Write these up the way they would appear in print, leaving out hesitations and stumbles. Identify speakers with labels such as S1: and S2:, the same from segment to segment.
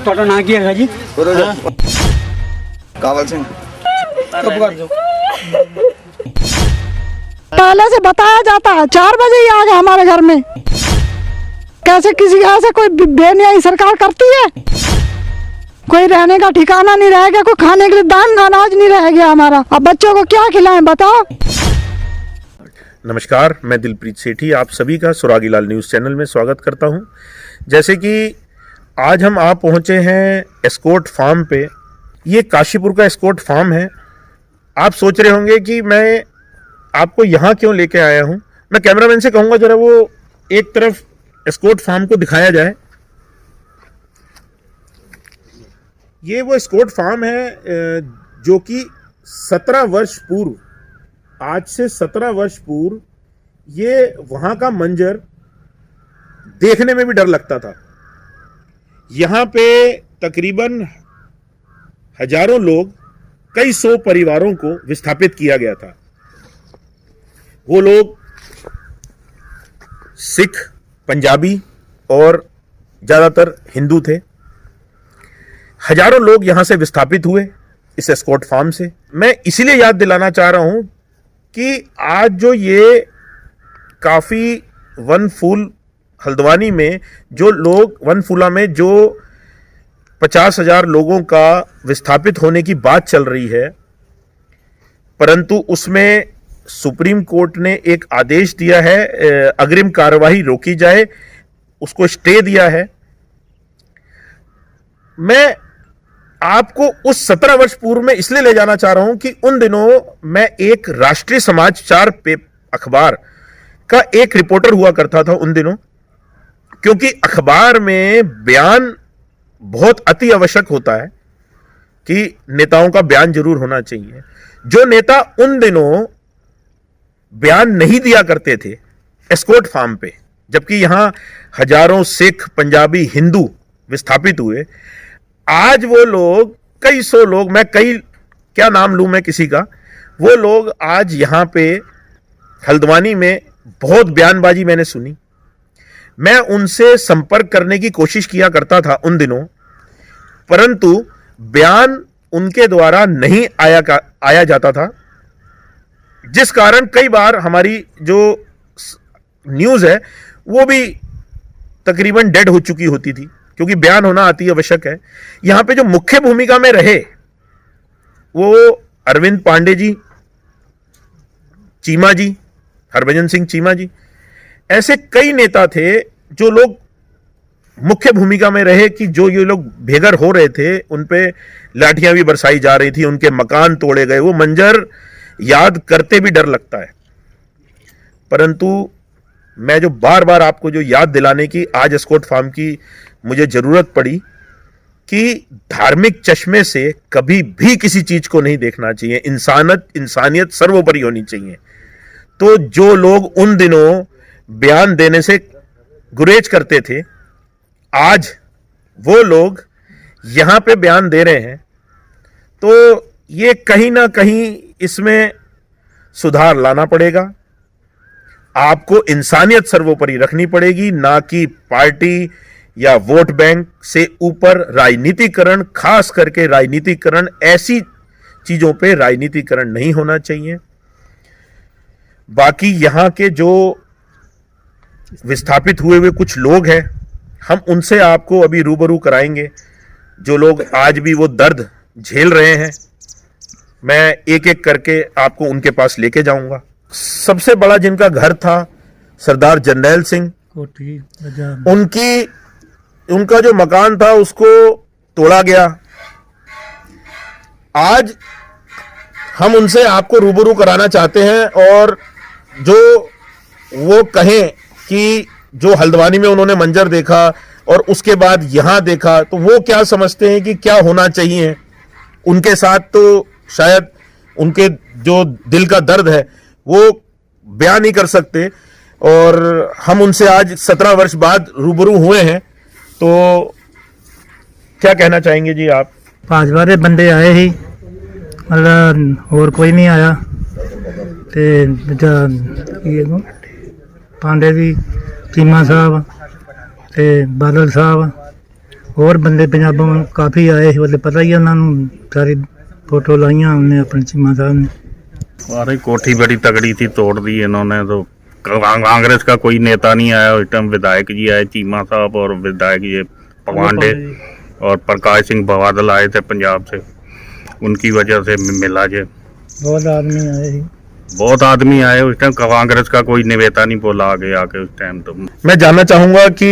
S1: ਤੁਹਾਡਾ ਨਾਂ ਕੀ ਹੈਗਾ ਜੀ?
S2: कावल सिंह।
S3: पहले से बताया जाता है 4 बजे ही आ गए हमारे घर में। कैसे किसी ऐसे कोई बेन्यायी सरकार करती है? कोई रहने का ठिकाना नहीं रह गया, कोई खाने के लिए दान अनाज नहीं रह गया हमारा। अब बच्चों को क्या खिलाएं बताओ।
S4: नमस्कार, मैं दिलप्रीत सेठी आप सभी का सुरागी लाल न्यूज़ चैनल में स्वागत करता हूं। जैसे कि आज हम आप पहुंचे हैं एस्कॉर्ट फार्म पे। ये काशीपुर का एस्कॉर्ट फार्म है। आप सोच रहे होंगे कि मैं आपको यहाँ क्यों लेके आया हूँ। मैं कैमरामैन से कहूँगा जरा वो एक तरफ एस्कॉर्ट फार्म को दिखाया जाए। ये वो एस्कॉर्ट फार्म है जो कि 17 वर्ष पूर्व, आज से 17 वर्ष पूर्व ये वहाँ का मंजर देखने में भी डर लगता था। यहाँ पे तकरीबन हजारों लोग, कई सौ परिवारों को विस्थापित किया गया था। वो लोग सिख, पंजाबी और ज़्यादातर हिंदू थे। हजारों लोग यहाँ से विस्थापित हुए इस एस्कॉर्ट फार्म से। मैं इसीलिए याद दिलाना चाह रहा हूँ कि आज जो ये काफ़ी वनफूल हल्द्वानी में जो लोग, वनफूला में जो 50,000 लोगों का विस्थापित होने की बात चल रही है, परंतु उसमें सुप्रीम कोर्ट ने एक आदेश दिया है, अग्रिम कार्यवाही रोकी जाए, उसको स्टे दिया है। मैं आपको उस 17 वर्ष पूर्व में इसलिए ले जाना चाह रहा हूं कि उन दिनों मैं एक राष्ट्रीय समाचार अखबार का एक रिपोर्टर हुआ करता था उन दिनों, क्योंकि अखबार में बयान बहुत अति आवश्यक होता है कि नेताओं का बयान जरूर होना चाहिए। जो नेता उन दिनों बयान नहीं दिया करते थे एस्कॉर्ट फार्म पे, जबकि यहां हजारों सिख, पंजाबी, हिंदू विस्थापित हुए, आज वो लोग, कई सौ लोग, मैं कई क्या नाम लूं मैं किसी का, वो लोग आज यहां पे हल्द्वानी में बहुत बयानबाजी मैंने सुनी। मैं उनसे संपर्क करने की कोशिश किया करता था उन दिनों, परंतु बयान उनके द्वारा नहीं आया जाता था, जिस कारण कई बार हमारी जो न्यूज़ है वो भी तकरीबन डेड हो चुकी होती थी, क्योंकि बयान होना अति आवश्यक है। यहाँ पे जो मुख्य भूमिका में रहे वो अरविंद पांडे जी, चीमा जी, हरभजन सिंह चीमा जी, ऐसे कई नेता थे जो लोग मुख्य भूमिका में रहे कि जो ये लोग बेघर हो रहे थे उन पे लाठियां भी बरसाई जा रही थी, उनके मकान तोड़े गए। वो मंजर याद करते भी डर लगता है। परंतु मैं जो बार बार आपको जो याद दिलाने की आज एस्कॉर्ट फार्म की मुझे जरूरत पड़ी कि धार्मिक चश्मे से कभी भी किसी चीज को नहीं देखना चाहिए। इंसानियत सर्वोपरि होनी चाहिए। तो जो लोग उन दिनों बयान देने से गुरेज करते थे, आज वो लोग यहां पे बयान दे रहे हैं, तो ये कहीं ना कहीं इसमें सुधार लाना पड़ेगा। आपको इंसानियत सर्वोपरि रखनी पड़ेगी, ना कि पार्टी या वोट बैंक से ऊपर राजनीतिकरण, खास करके राजनीतिकरण, ऐसी चीजों पे राजनीतिकरण नहीं होना चाहिए। बाकी यहां के जो विस्थापित हुए कुछ लोग हैं, हम उनसे आपको अभी रूबरू कराएंगे, जो लोग आज भी वो दर्द झेल रहे हैं। मैं एक एक करके आपको उनके पास लेके जाऊंगा। सबसे बड़ा जिनका घर था सरदार जरनैल सिंह, उनका जो मकान था उसको तोड़ा गया। आज हम उनसे आपको रूबरू कराना चाहते हैं और जो वो कहें कि जो हल्द्वानी में उन्होंने मंजर देखा और उसके बाद यहां देखा, तो वो क्या समझते हैं कि क्या होना चाहिए उनके साथ, तो शायद उनके जो दिल का दर्द है वो बयान नहीं कर सकते। और हम उनसे आज 17 वर्ष बाद रूबरू हुए हैं, तो क्या कहना चाहेंगे जी आप?
S1: भाजपा ਦੇ ਬੰਦੇ ਆਏ ਸੀ, ਮਤਲਬ ਹੋਰ ਕੋਈ ਨਹੀਂ ਆਇਆ। ਤੇ ਦੂਜਾ ਪਾਂਡੇ ਜੀ, ਚੀਮਾ ਸਾਹਿਬ ਤੇ ਬਾਦਲ ਸਾਹਿਬ, ਹੋਰ ਬੰਦੇ ਪੰਜਾਬੋਂ ਕਾਫੀ ਆਏ ਸੀ। ਉਹਦੇ ਪਤਾ ਹੀ ਉਹਨਾਂ ਨੂੰ ਸਾਰੀ फोटो लाइया हमने अपने चीमा साहब ने।
S2: अरे कोठी बड़ी तगड़ी थी, तोड़ दी इन्होंने। तो कांग्रेस का कोई नेता नहीं आया उस टाइम, विधायक जी आए, चीमा साहब और विधायक ये पांडे और प्रकाश सिंह बादल आए थे पंजाब से, उनकी वजह से मिला जे।
S1: बहुत आदमी आए उस टाइम, कांग्रेस का कोई नेता नहीं बोला आगे आके उस टाइम। तो
S4: मैं जानना चाहूंगा कि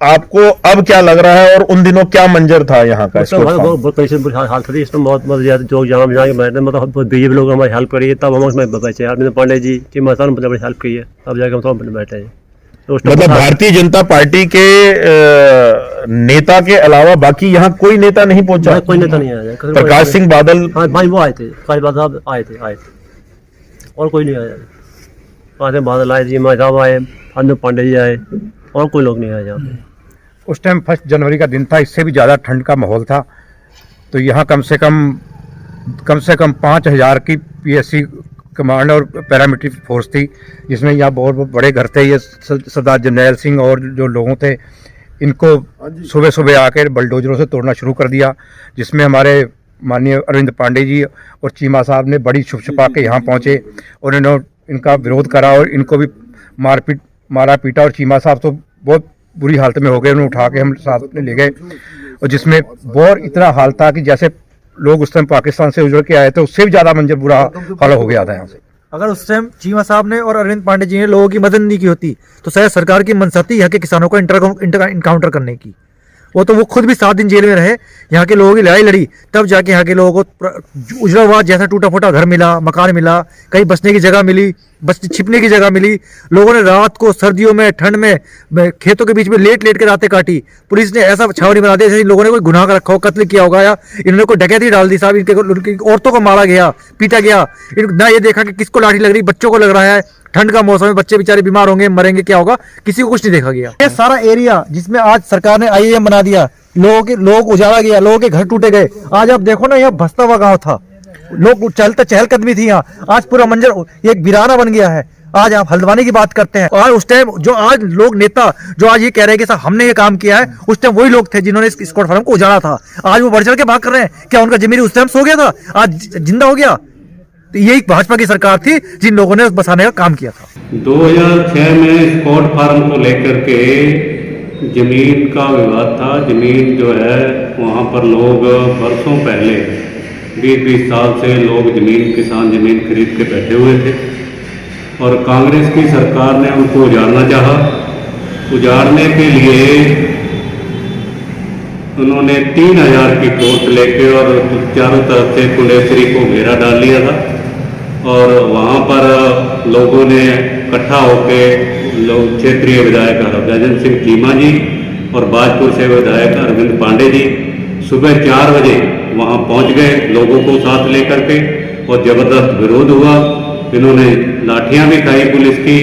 S4: आपको अब क्या लग रहा है और उन दिनों क्या मंजर था यहाँ का?
S5: बहुत हाल थी इसमें, बहुत ज्यादा जो जाम जाके बैठे, मतलब बीजेपी लोग हमारी हेल्प करी है, तब हम उसमें बचे। अरविंद पांडे जी, चीमा साहब ने बड़ी हेल्प की है, तब जाके हम सब बैठे हैं। तो
S4: मतलब भारतीय जनता पार्टी के नेता के अलावा बाकी यहाँ कोई नेता नहीं पहुंचा?
S5: कोई नेता नहीं आया।
S4: प्रकाश सिंह बादल,
S5: हाँ भाई वो आए थे, प्रकाश बादल साहब आए थे और कोई नहीं आया। प्रकाश सिंह बादल आए, चीमा साहब आए, अरविंद पांडे जी आए, और कोई लोग नहीं आए यहाँ पे।
S6: उस टाइम 1 जनवरी का दिन था, इससे भी ज़्यादा ठंड का माहौल था। तो यहाँ कम से कम 5000 की पीएससी कमांड और पैरामिलिट्री फोर्स थी, जिसमें यहाँ बहुत बड़े घर थे। ये सरदार जर्नैल सिंह और जो लोगों थे, इनको सुबह सुबह आकर बलडोजरों से तोड़ना शुरू कर दिया, जिसमें हमारे माननीय अरविंद पांडे जी और चीमा साहब ने बड़ी छुप छुपा के यहाँ पहुँचे और इन्होंने इनका विरोध करा और इनको भी मारा पीटा। और चीमा साहब तो बहुत बुरी हालत में हो गए, उन्हें उठा के हम साथ में ले गए। और जिसमें बहुत इतना हाल था कि जैसे लोग उस टाइम पाकिस्तान से उजड़ के आए थे, उससे भी ज़्यादा मंजर बुरा हाल हो गया था यहाँ से।
S7: अगर उस टाइम चीमा साहब ने और अरविंद पांडे जी ने लोगों की मदद नहीं की होती, तो शायद सरकार की मनसा थी यहाँ के किसानों को इनकाउंटर करने की। वो खुद भी 7 दिन जेल में रहे, यहाँ के लोगों की लड़ाई लड़ी, तब जाके यहाँ के लोगों को उजड़ा हुआ जैसा टूटा फूटा घर मिला, मकान मिला, कहीं बसने की जगह मिली, छिपने की जगह मिली। लोगों ने रात को सर्दियों में, ठंड में खेतों के बीच में लेट के रातें काटी। पुलिस ने ऐसा छावनी बना दिया जैसे इन लोगों ने कोई गुनाह का रखा हो, कत्ल किया होगा, या इन्होंने कोई डकैती डाल दी साहब। इनकी औरतों को मारा गया, पीटा गया, ना ये देखा कि किसको लाठी लग रही, बच्चों को लग रहा है। ठंड का मौसम है, बच्चे बेचारे बीमार होंगे, मरेंगे, क्या होगा, किसी को कुछ नहीं देखा गया। ये सारा एरिया जिसमें आज सरकार ने IIM बना दिया, लोग उजाड़ा गया, लोगों के घर टूटे गए। आज आप देखो ना, यह भसता हुआ गाँव था, लोग चहलकदमी थी यहाँ। आज पूरा मंजर एक वीराना बन गया है। आज आप हल्द्वानी की बात करते हैं, और उस टाइम जो आज लोग नेता जो आज ये कह रहे हैं कि साहब हमने ये काम किया है, उस टाइम वही लोग थे जिन्होंने इस स्कॉट फार्म को उजाड़ा था। आज वो बढ़ चढ़ के बात कर रहे हैं। क्या उनका जमीन उस टाइम सो गया था, आज जिंदा हो गया? तो यही भाजपा की सरकार थी जिन लोगों ने बसाने का काम किया था।
S8: 2006 में स्कॉट फार्म को लेकर के जमीन का विवाद था। जमीन जो है वहाँ पर लोग बरसों पहले 20-20 साल से लोग किसान जमीन खरीद के बैठे हुए थे, और कांग्रेस की सरकार ने उनको उजाड़ना चाहा। उजाड़ने के लिए उन्होंने 3000 की फोर्स लेके और चारों तरफ से कुलेसरी को घेरा डाल लिया था, और वहाँ पर लोगों ने इकट्ठा होकर क्षेत्रीय विधायक हरभजन सिंह चीमा जी और बाजपुर से विधायक अरविंद पांडे जी सुबह 4 बजे वहाँ पहुँच गए लोगों को साथ लेकर के, और ज़बरदस्त विरोध हुआ। इन्होंने लाठियाँ भी खाई पुलिस की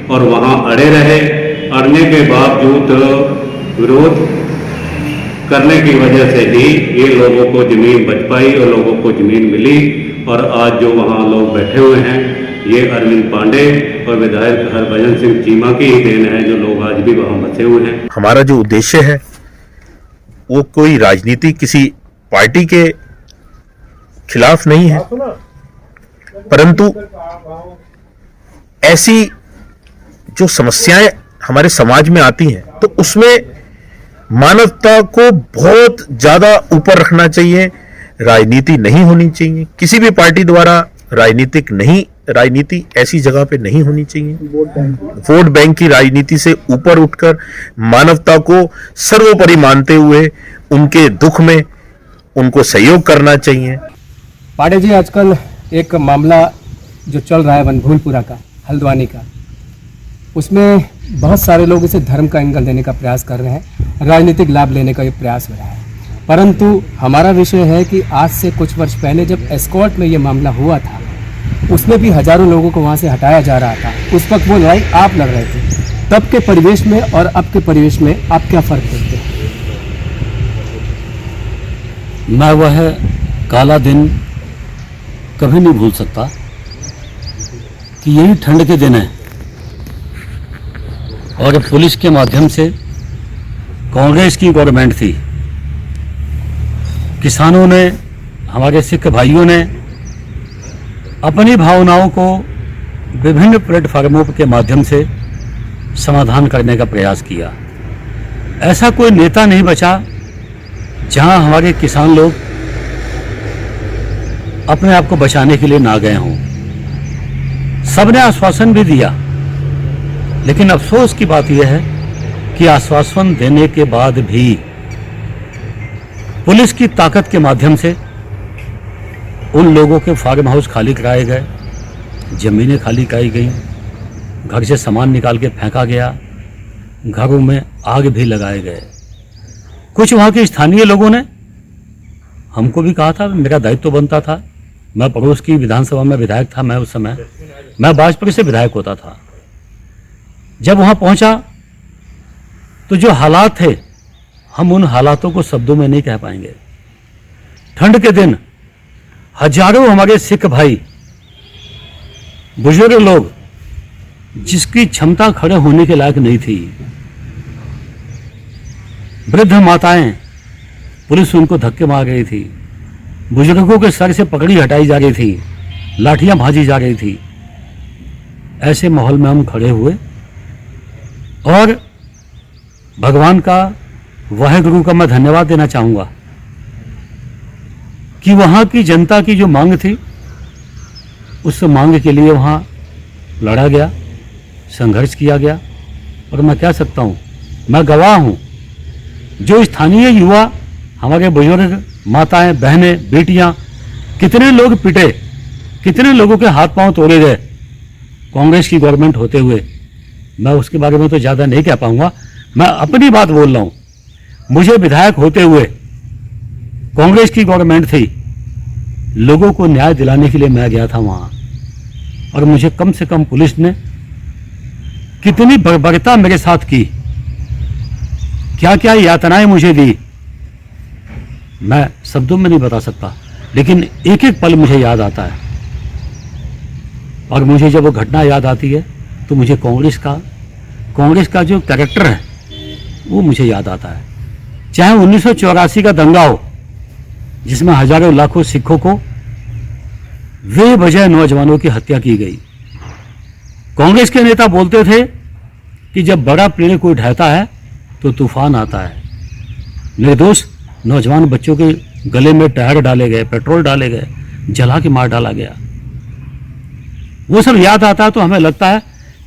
S8: और वहाँ अड़े रहे। अड़ने के बावजूद विरोध करने की वजह से ही ये लोगों को ज़मीन बच पाई और लोगों को ज़मीन मिली। और आज जो वहाँ लोग बैठे हुए हैं, ये अरविंद पांडे और विधायक हरभजन सिंह चीमा की ही देन है, जो लोग आज भी वहाँ बसे हुए हैं।
S4: हमारा जो उद्देश्य है वो कोई राजनीति किसी पार्टी के खिलाफ नहीं है, परंतु ऐसी जो समस्याएं हमारे समाज में आती हैं, तो उसमें मानवता को बहुत ज्यादा ऊपर रखना चाहिए। राजनीति नहीं होनी चाहिए, किसी भी पार्टी द्वारा राजनीति ऐसी जगह पे नहीं होनी चाहिए। वोट बैंक की राजनीति से ऊपर उठकर मानवता को सर्वोपरि मानते हुए उनके दुख में उनको सहयोग करना चाहिए।
S9: पांडे जी, आजकल एक मामला जो चल रहा है वनभूलपुरा का, हल्द्वानी का, उसमें बहुत सारे लोग इसे धर्म का एंगल देने का प्रयास कर रहे हैं, राजनीतिक लाभ लेने का ये प्रयास हो रहा है। परंतु हमारा विषय है कि आज से कुछ वर्ष पहले जब एस्कॉर्ट में ये मामला हुआ था, उसमें भी हजारों लोगों को वहाँ से हटाया जा रहा था। उस वक्त वो लड़ाई आप लड़ रहे थे। तब के परिवेश में और अब के परिवेश में आप क्या फ़र्क देखते हैं?
S10: मैं वह काला दिन कभी नहीं भूल सकता कि यही ठंड के दिन है और पुलिस के माध्यम से कांग्रेस की गवर्नमेंट थी। किसानों ने, हमारे सिख भाइयों ने अपनी भावनाओं को विभिन्न प्लेटफार्मों के माध्यम से समाधान करने का प्रयास किया। ऐसा कोई नेता नहीं बचा जहां हमारे किसान लोग अपने आप को बचाने के लिए ना गए हों। सबने आश्वासन भी दिया, लेकिन अफसोस की बात यह है कि आश्वासन देने के बाद भी पुलिस की ताकत के माध्यम से उन लोगों के फार्म हाउस खाली कराए गए, जमीनें खाली कराई गई, घर से सामान निकाल के फेंका गया, घरों में आग भी लगाए गए। कुछ वहाँ के स्थानीय लोगों ने हमको भी कहा था, मेरा दायित्व बनता था, मैं पड़ोस की विधानसभा में विधायक था, मैं उस समय मैं बाजपुर से विधायक होता था। जब वहाँ पहुँचा तो जो हालात थे, हम उन हालातों को शब्दों में नहीं कह पाएंगे। ठंड के दिन हजारों हमारे सिख भाई, बुजुर्ग लोग, जिसकी क्षमता खड़े होने के लायक नहीं थी, वृद्ध माताएं, पुलिस उनको धक्के मार रही थी, बुजुर्गों के सर से पगड़ी हटाई जा रही थी, लाठियां भाजी जा रही थी। ऐसे माहौल में हम खड़े हुए और भगवान का, वाहेगुरु का मैं धन्यवाद देना चाहूँगा कि वहाँ की जनता की जो मांग थी, उस मांग के लिए वहाँ लड़ा गया, संघर्ष किया गया। और मैं कह सकता हूँ, मैं गवाह हूँ, जो स्थानीय युवा, हमारे बुजुर्ग, माताएं, बहनें, बेटियाँ, कितने लोग पिटे, कितने लोगों के हाथ पांव तोड़े गए कांग्रेस की गवर्नमेंट होते हुए। मैं उसके बारे में तो ज़्यादा नहीं कह पाऊँगा, मैं अपनी बात बोल रहा हूँ। मुझे विधायक होते हुए कांग्रेस की गवर्नमेंट थी, लोगों को न्याय दिलाने के लिए मैं गया था वहाँ, और मुझे कम से कम पुलिस ने कितनी बर्बरता मेरे साथ की, क्या क्या यातनाएं मुझे दी, मैं शब्दों में नहीं बता सकता, लेकिन एक एक पल मुझे याद आता है। और मुझे जब वो घटना याद आती है तो मुझे कांग्रेस का जो कैरेक्टर है वो मुझे याद आता है। चाहे 1984 का दंगा हो, जिसमें हजारों लाखों सिखों को बेवजह नौजवानों की हत्या की गई। कांग्रेस के नेता बोलते थे कि जब बड़ा पेड़ कोई ढहता है तो तूफान आता है। निर्दोष नौजवान बच्चों के गले में टायर डाले गए, पेट्रोल डाले गए, जला के मार डाला गया। वो सब याद आता है तो हमें लगता है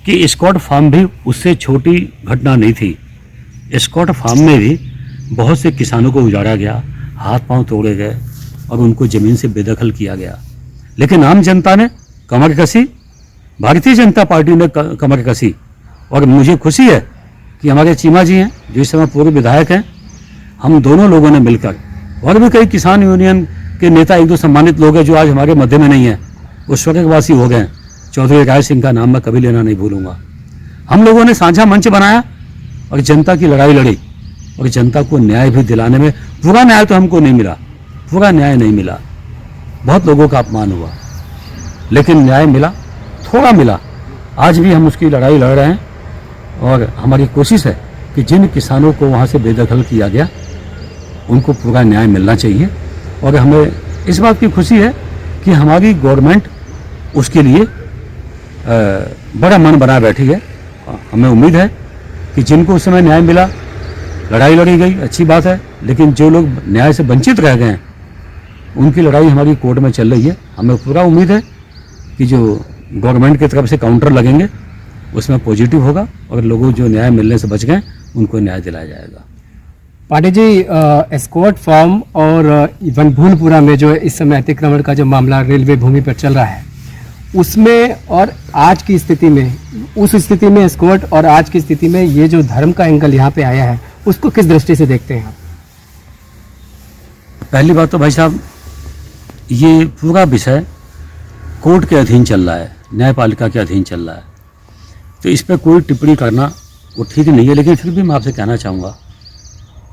S10: कि स्कॉट फार्म भी उससे छोटी घटना नहीं थी। स्कॉट फार्म में भी बहुत से किसानों को उजाड़ा गया, हाथ पांव तोड़े गए और उनको जमीन से बेदखल किया गया। लेकिन आम जनता ने कमर कसी, भारतीय जनता पार्टी ने कमर कसी। और मुझे खुशी है कि हमारे चीमा जी हैं, जो इस समय पूर्व विधायक हैं, हम दोनों लोगों ने मिलकर, और भी कई किसान यूनियन के नेता, एक दो सम्मानित लोग हैं जो आज हमारे मध्य में नहीं हैं, वो स्वर्गवासी हो गए। चौधरी राय सिंह का नाम मैं कभी लेना नहीं भूलूंगा। हम लोगों ने साझा मंच बनाया और जनता की लड़ाई लड़ी, और जनता को न्याय भी दिलाने में, पूरा न्याय तो हमको नहीं मिला, पूरा न्याय नहीं मिला, बहुत लोगों का अपमान हुआ, लेकिन न्याय मिला, थोड़ा मिला। आज भी हम उसकी लड़ाई लड़ रहे हैं और हमारी कोशिश है कि जिन किसानों को वहाँ से बेदखल किया गया उनको पूरा न्याय मिलना चाहिए। और हमें इस बात की खुशी है कि हमारी गवर्नमेंट उसके लिए बड़ा मन बना बैठी है। हमें उम्मीद है कि जिनको उस समय न्याय मिला, लड़ाई लड़ी गई, अच्छी बात है, लेकिन जो लोग न्याय से वंचित रह गए हैं उनकी लड़ाई हमारी कोर्ट में चल रही है। हमें पूरा उम्मीद है कि जो गवर्नमेंट की तरफ से काउंटर लगेंगे उसमें पॉजिटिव होगा और लोगों जो न्याय मिलने से बच गए उनको न्याय दिलाया जाएगा।
S9: पांडे जी, एस्कॉर्ट फार्म और वनभूलपुरा में जो इस समय अतिक्रमण का जो मामला रेलवे भूमि पर चल रहा है, उसमें और आज की स्थिति में, उस स्थिति में एस्कॉर्ट और आज की स्थिति में ये जो धर्म का एंगल यहाँ पे आया है, उसको किस दृष्टि से देखते हैं आप?
S10: पहली बात तो भाई साहब, ये पूरा विषय कोर्ट के अधीन चल रहा है, न्यायपालिका के अधीन चल रहा है, तो इस पर कोई टिप्पणी करना वो ठीक नहीं है। लेकिन फिर भी मैं आपसे कहना चाहूँगा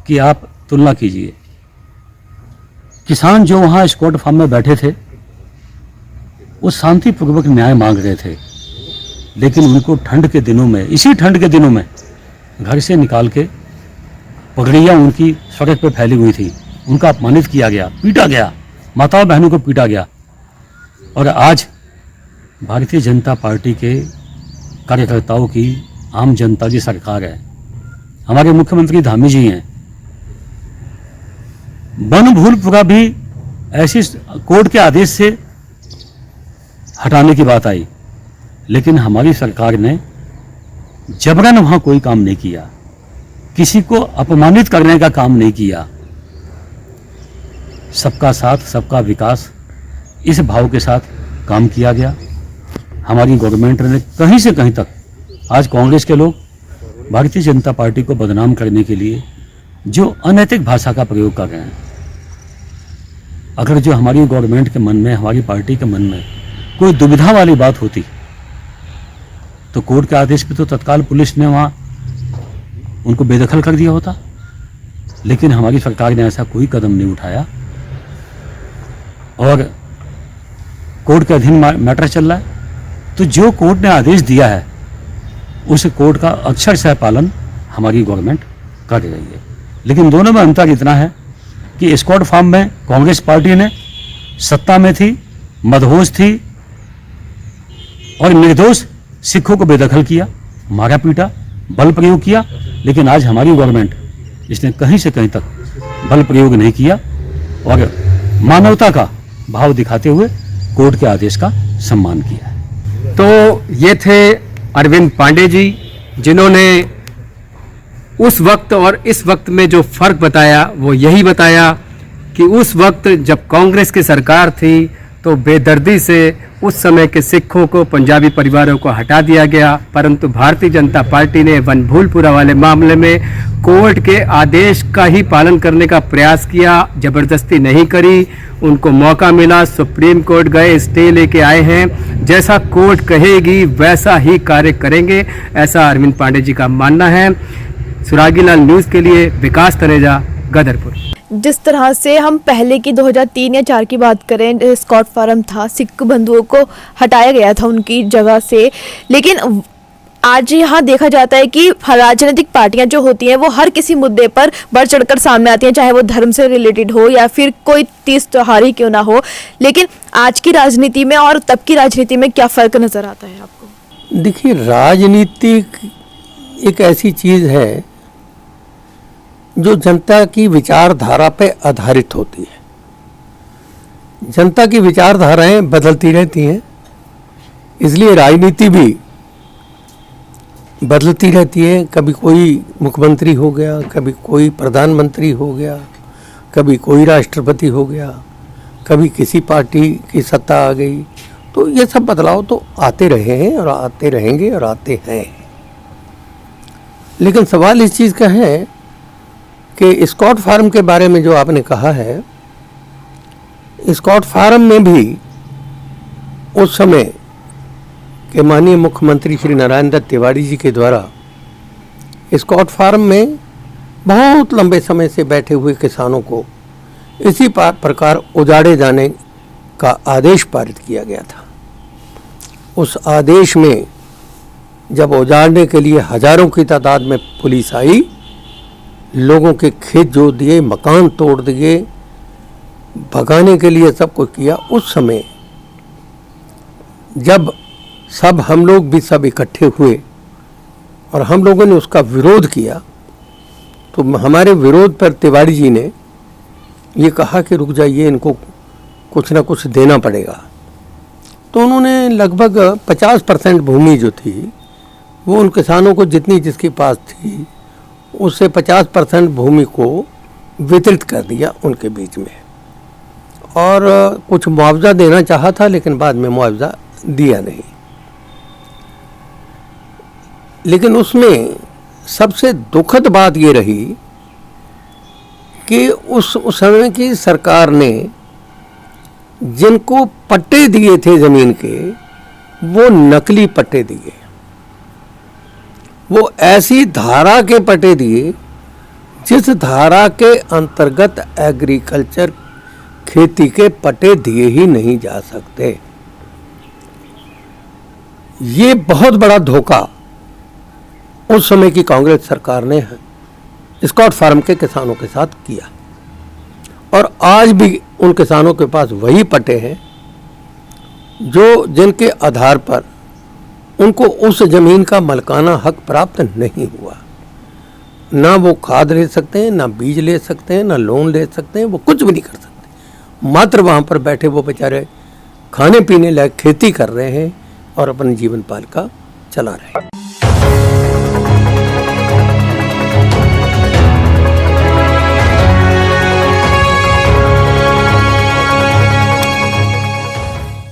S10: कि आप तुलना कीजिए, किसान जो वहाँ एस्कॉर्ट फार्म में बैठे थे वो शांतिपूर्वक न्याय मांग रहे थे, लेकिन उनको ठंड के दिनों में, इसी ठंड के दिनों में घर से निकाल के पगड़ियाँ उनकी सड़क पे फैली हुई थी, उनका अपमानित किया गया, पीटा गया, माताओं बहनों को पीटा गया। और आज भारतीय जनता पार्टी के कार्यकर्ताओं की, आम जनता की सरकार है, हमारे मुख्यमंत्री धामी जी हैं। वनभूलपुरा भी ऐसी कोर्ट के आदेश से हटाने की बात आई, लेकिन हमारी सरकार ने जबरन वहां कोई काम नहीं किया, किसी को अपमानित करने का काम नहीं किया। सबका साथ, सबका विकास, इस भाव के साथ काम किया गया। हमारी गवर्नमेंट ने कहीं से कहीं तक, आज कांग्रेस के लोग भारतीय जनता पार्टी को बदनाम करने के लिए जो अनैतिक भाषा का प्रयोग कर रहे हैं, अगर जो हमारी गवर्नमेंट के मन में, हमारी पार्टी के मन में कोई दुविधा वाली बात होती तो कोर्ट के आदेश पे तो तत्काल पुलिस ने वहाँ उनको बेदखल कर दिया होता, लेकिन हमारी सरकार ने ऐसा कोई कदम नहीं उठाया और कोर्ट के अधीन मैटर चल रहा है। तो जो कोर्ट ने आदेश दिया है उस कोर्ट का अक्षरशः पालन हमारी गवर्नमेंट कर रही है। लेकिन दोनों में अंतर इतना है कि एस्कॉर्ट फार्म में कांग्रेस पार्टी ने सत्ता में थी, मदहोश थी और निर्दोष सिखों को बेदखल किया, मारा पीटा, बल प्रयोग किया। लेकिन आज हमारी गवर्नमेंट, इसने कहीं से कहीं तक बल प्रयोग नहीं किया और मानवता का भाव दिखाते हुए कोर्ट के आदेश का सम्मान किया है।
S9: तो ये थे अरविंद पांडे जी, जिन्होंने उस वक्त और इस वक्त में जो फर्क बताया वो यही बताया कि उस वक्त जब कांग्रेस की सरकार थी तो बेदर्दी से उस समय के सिखों को, पंजाबी परिवारों को हटा दिया गया, परंतु भारतीय जनता पार्टी ने वनभूलपुरा वाले मामले में कोर्ट के आदेश का ही पालन करने का प्रयास किया, जबरदस्ती नहीं करी। उनको मौका मिला, सुप्रीम कोर्ट गए, स्टे लेके आए हैं, जैसा कोर्ट कहेगी वैसा ही कार्य करेंगे, ऐसा अरविंद पांडे जी का मानना है। सुरागीलाल न्यूज़ के लिए विकास तनेजा, गदरपुर।
S11: जिस तरह से हम पहले की 2003 या 4 की बात करें, एस्कॉर्ट फार्म था, सिख बंधुओं को हटाया गया था उनकी जगह से, लेकिन आज यहाँ देखा जाता है कि राजनीतिक पार्टियां जो होती हैं वो हर किसी मुद्दे पर बढ़ चढ़कर सामने आती हैं, चाहे वो धर्म से रिलेटेड हो या फिर कोई तीज त्योहार ही क्यों ना हो। लेकिन आज की राजनीति में और तब की राजनीति में क्या फ़र्क नज़र आता है आपको?
S12: देखिए, राजनीति एक ऐसी चीज़ है जो जनता की विचारधारा पे आधारित होती है। जनता की विचारधाराएं बदलती रहती हैं, इसलिए राजनीति भी बदलती रहती है। कभी कोई मुख्यमंत्री हो गया, कभी कोई प्रधानमंत्री हो गया, कभी कोई राष्ट्रपति हो गया, कभी किसी पार्टी की सत्ता आ गई। तो ये सब बदलाव तो आते रहे हैं और आते रहेंगे और आते हैं। लेकिन सवाल इस चीज़ का है कि एस्कॉर्ट फार्म के बारे में जो आपने कहा है, एस्कॉर्ट फार्म में भी उस समय के माननीय मुख्यमंत्री श्री नारायण दत्त तिवारी जी के द्वारा एस्कॉर्ट फार्म में बहुत लंबे समय से बैठे हुए किसानों को इसी प्रकार उजाड़े जाने का आदेश पारित किया गया था। उस आदेश में जब उजाड़ने के लिए हजारों की तादाद में पुलिस आई, लोगों के खेत जोत दिए, मकान तोड़ दिए, भगाने के लिए सब कुछ किया। उस समय जब सब हम लोग भी सब इकट्ठे हुए और हम लोगों ने उसका विरोध किया, तो हमारे विरोध पर तिवारी जी ने ये कहा कि रुक जाइए, इनको कुछ ना कुछ देना पड़ेगा। तो उन्होंने लगभग 50% भूमि जो थी वो उन किसानों को जितनी जिसके पास थी उससे 50% भूमि को वितरित कर दिया उनके बीच में, और कुछ मुआवजा देना चाहा था लेकिन बाद में मुआवजा दिया नहीं। लेकिन उसमें सबसे दुखद बात ये रही कि उस समय की सरकार ने जिनको पट्टे दिए थे ज़मीन के, वो नकली पट्टे दिए, वो ऐसी धारा के पट्टे दिए जिस धारा के अंतर्गत एग्रीकल्चर खेती के पट्टे दिए ही नहीं जा सकते। ये बहुत बड़ा धोखा उस समय की कांग्रेस सरकार ने स्कॉट फार्म के किसानों के साथ किया, और आज भी उन किसानों के पास वही पट्टे हैं जो जिनके आधार पर उनको उस जमीन का मलकाना हक प्राप्त नहीं हुआ। ना वो खाद ले सकते हैं, ना बीज ले सकते हैं, ना लोन ले सकते हैं, वो कुछ भी नहीं कर सकते। मात्र वहाँ पर बैठे वो बेचारे खाने पीने लायक खेती कर रहे हैं और अपनी जीवन पालिका चला रहे हैं।